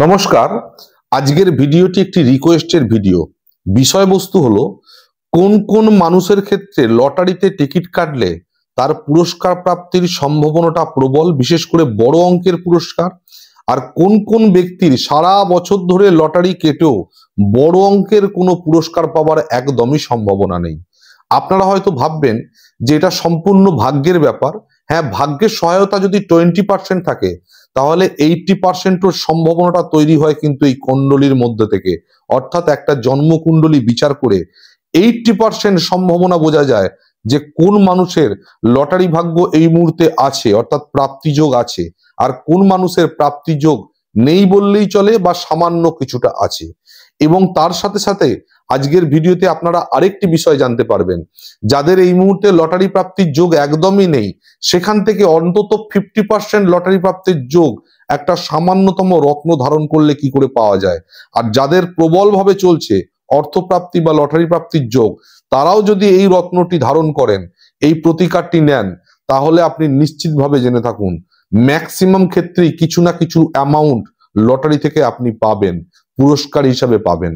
নমস্কার। আজকের ভিডিওটি একটি রিকোয়েস্টের ভিডিও। বিষয়বস্তু হলো কোন কোন মানুষের ক্ষেত্রে লটারিতে টিকিট কাটলে তার পুরস্কার প্রাপ্তির সম্ভাবনাটা প্রবল, বিশেষ করে বড় অঙ্কের পুরস্কার, আর কোন কোন ব্যক্তির সারা বছর ধরে লটারি কেটেও বড় অঙ্কের কোনো পুরস্কার পাওয়ার একদমই সম্ভাবনা নেই। আপনারা হয়তো ভাববেন যে এটা সম্পূর্ণ ভাগ্যের ব্যাপার। হ্যাঁ, ভাগ্যের সহায়তা যদি 20% থাকে তাহলে 80% সম্ভাবনাটা তৈরি হয় কিন্তু এই কুণ্ডলীর মধ্যে থেকে। অর্থাৎ একটা জন্মকুণ্ডলী বিচার করে 80% সম্ভাবনা বোঝা যায় যে কোন মানুষের লটারি ভাগ্য এই মুহূর্তে আছে, অর্থাৎ প্রাপ্তিযোগ আছে, আর কোন মানুষের প্রাপ্তিযোগ নেই বললেই চলে বা সামান্য কিছুটা আছে। এবং তার সাথে সাথে আজকের ভিডিওতে আপনারা আরেকটি বিষয় জানতে পারবেন, যাদের এই মুহূর্তে লটারি প্রাপ্তির যোগ একদমই নেই সেখান থেকে অন্তত 50% লটারি প্রাপ্তির যোগ একটা সামান্যতম রত্ন ধারণ করলে কি করে পাওয়া যায়। আর যাদের প্রবলভাবে চলছে অর্থপ্রাপ্তি বা লটারি প্রাপ্তির যোগ, তারাও যদি এই রত্নটি ধারণ করেন, এই প্রতিকারটি নেন, তাহলে আপনি নিশ্চিতভাবে জেনে থাকুন ম্যাক্সিমাম ক্ষেত্রেই কিছু না কিছু অ্যামাউন্ট লটারি থেকে আপনি পাবেন, পুরস্কার হিসাবে পাবেন।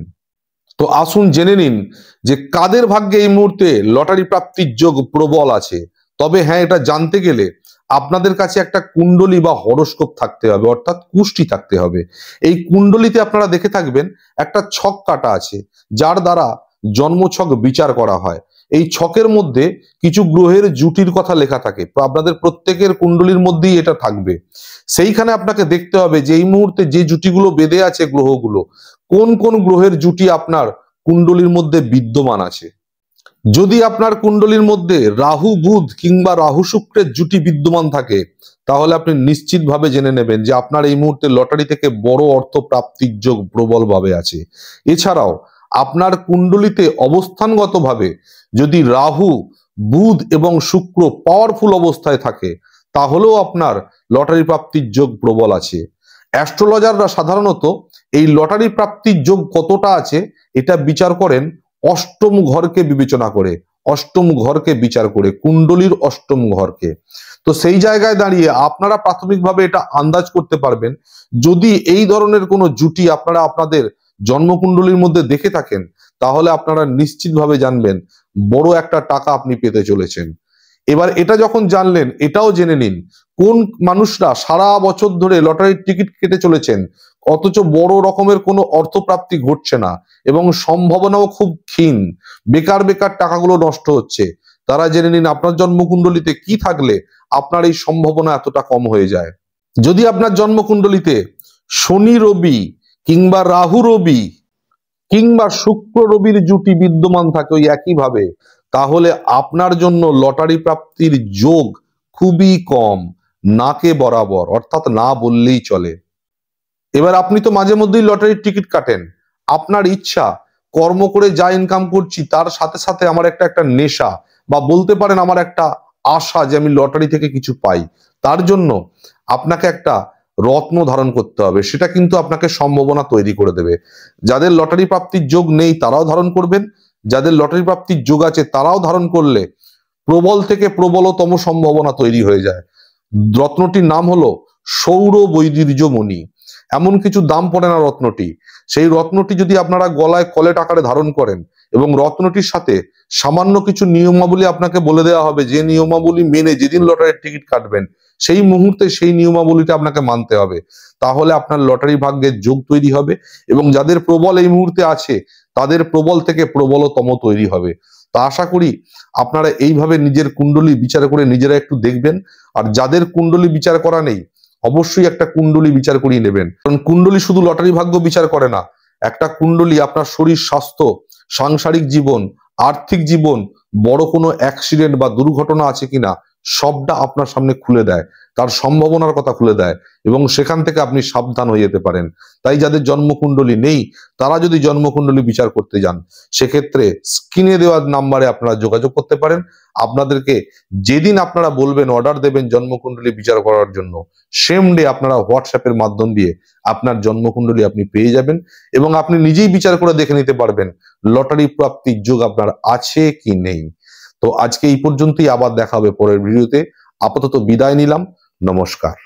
তো আসুন জেনে নিন যে কাদের ভাগ্যে এই মুহূর্তে লটারি প্রাপ্তির যোগ প্রবল আছে। তবে হ্যাঁ, এটা জানতে গেলে আপনাদের কাছে একটা কুণ্ডলী বা হরোস্কোপ থাকতে হবে, অর্থাৎ কুষ্টি থাকতে হবে। এই কুণ্ডলীতে আপনারা দেখে থাকবেন একটা ছক কাটা আছে, যার দ্বারা জন্মছক বিচার করা হয়। এই ছকের মধ্যে কিছু গ্রহের জুটির কথা লেখা থাকে, তো আপনাদের প্রত্যেকের কুণ্ডলীর মধ্যেই এটা থাকবে। সেইখানে আপনাকে দেখতে হবে যে এই মুহূর্তে যে জুটিগুলো বেঁধে আছে গ্রহগুলো, কোন কোন গ্রহের জুটি আপনার কুণ্ডলীর মধ্যে বিদ্যমান আছে। যদি আপনার কুণ্ডলীর মধ্যে রাহু বুধ কিংবা রাহু শুক্রের জুটি বিদ্যমান থাকে, তাহলে আপনি নিশ্চিতভাবে জেনে নেবেন যে আপনার এই মুহূর্তে লটারি থেকে বড় অর্থ প্রাপ্তির যোগ প্রবলভাবে আছে। এছাড়াও আপনার কুণ্ডলীতে অবস্থানগতভাবে যদি রাহু বুধ এবং শুক্র পাওয়ারফুল অবস্থায় থাকে, তাহলেও আপনার লটারি প্রাপ্তির যোগ প্রবল আছে। অ্যাস্ট্রোলজাররা সাধারণত এই লটারি প্রাপ্তির যোগ কতটা আছে এটা বিচার করেন অষ্টম ঘরকে বিবেচনা করে, অষ্টম ঘরকে বিচার করে, কুণ্ডলীর অষ্টম ঘরকে। তো সেই জায়গায় দাঁড়িয়ে আপনারা প্রাথমিকভাবে এটা আন্দাজ করতে পারবেন, যদি এই ধরনের কোনো জুটি আপনারা আপনাদের জন্মকুণ্ডলীর মধ্যে দেখে থাকেন, তাহলে আপনারা নিশ্চিতভাবে জানবেন বড় একটা টাকা আপনি পেতে চলেছেন। এবার এটা যখন জানলেন, এটাও জেনে নিন কোন মানুষরা সারা বছর ধরে লটারির টিকিট কেটে চলেছেন অথচ বড় রকমের কোনো অর্থপ্রাপ্তি ঘটছে না এবং সম্ভাবনাও খুব ক্ষীণ, বেকার বেকার টাকাগুলো নষ্ট হচ্ছে। তারা জেনে নিন আপনার জন্মকুণ্ডলীতে কি থাকলে আপনার এই সম্ভাবনা এতটা কম হয়ে যায়। যদি আপনার জন্মকুণ্ডলীতে শনি রবি কিংবা রাহু রবি কিংবা শুক্র রবির জুটি বিদ্যমান থাকে ওই একইভাবে, তাহলে আপনার জন্য লটারি প্রাপ্তির যোগ খুবই কম, নাকে বরাবর, অর্থাৎ না বললেই চলে। এবার আপনি তো মাঝে মধ্যেই লটারির টিকিট কাটেন, আপনার ইচ্ছা কর্ম করে যা ইনকাম করছি তার সাথে সাথে আমার একটা নেশা বা বলতে পারেন আমার একটা আশা যে আমি লটারি থেকে কিছু পাই। তার জন্য আপনাকে একটা রত্ন ধারণ করতে হবে, সেটা কিন্তু আপনাকে সম্ভাবনা তৈরি করে দেবে। যাদের লটারি প্রাপ্তির যোগ নেই তারাও ধারণ করবেন, যাদের লটারি প্রাপ্তির যোগ আছে তারাও ধারণ করলে প্রবল থেকে প্রবলতম সম্ভাবনা তৈরি হয়ে যায়। রত্নটির নাম হলো সৌর বৈদুর্যমণি। এমন কিছু দাম পড়ে না রত্নটি। সেই রত্নটি যদি আপনারা গলায় কলেট আকারে ধারণ করেন এবং রত্নটির সাথে সামান্য কিছু নিয়মাবলী আপনাকে বলে দেওয়া হবে, যে নিয়মাবলী মেনে যেদিন লটারির টিকিট কাটবেন সেই মুহূর্তে সেই নিয়মাবলীটা আপনাকে মানতে হবে, তাহলে আপনার লটারি ভাগ্যের যোগ তৈরি হবে এবং যাদের প্রবল এই মুহূর্তে আছে তাদের প্রবল থেকে প্রবলতম তৈরি হবে। তা আশা করি আপনারা এইভাবে নিজের কুণ্ডলী বিচার করে নিজেরা একটু দেখবেন। আর যাদের কুণ্ডলী বিচার করা নেই অবশ্যই একটা কুণ্ডলী বিচার করিয়ে নেবেন, কারণ কুণ্ডলী শুধু লটারি ভাগ্য বিচার করে না, একটা কুণ্ডলী আপনার শরীর স্বাস্থ্য, সাংসারিক জীবন, আর্থিক জীবন, বড় কোনো অ্যাক্সিডেন্ট বা দুর্ঘটনা আছে কিনা সবটা আপনার সামনে খুলে দেয়, তার সম্ভাবনার কথা খুলে দেয় এবং সেখান থেকে আপনি সাবধান হয়ে যেতে পারেন। তাই যাদের জন্মকুণ্ডলী নেই তারা যদি জন্মকুণ্ডলী বিচার করতে যান, সেক্ষেত্রে স্ক্রিনে দেওয়া নাম্বারে আপনারা যোগাযোগ করতে পারেন। আপনাদেরকে যেদিন আপনারা বলবেন, অর্ডার দেবেন জন্মকুণ্ডলী বিচার করার জন্য, সেম ডে আপনারা হোয়াটসঅ্যাপের মাধ্যম দিয়ে আপনার জন্মকুণ্ডলী আপনি পেয়ে যাবেন এবং আপনি নিজেই বিচার করে দেখে নিতে পারবেন লটারি প্রাপ্তির যোগ আপনার আছে কি নেই। তো আজকে এই পর্যন্তই, আবার দেখা হবে পরের ভিডিওতে। আপাতত বিদায় নিলাম, নমস্কার।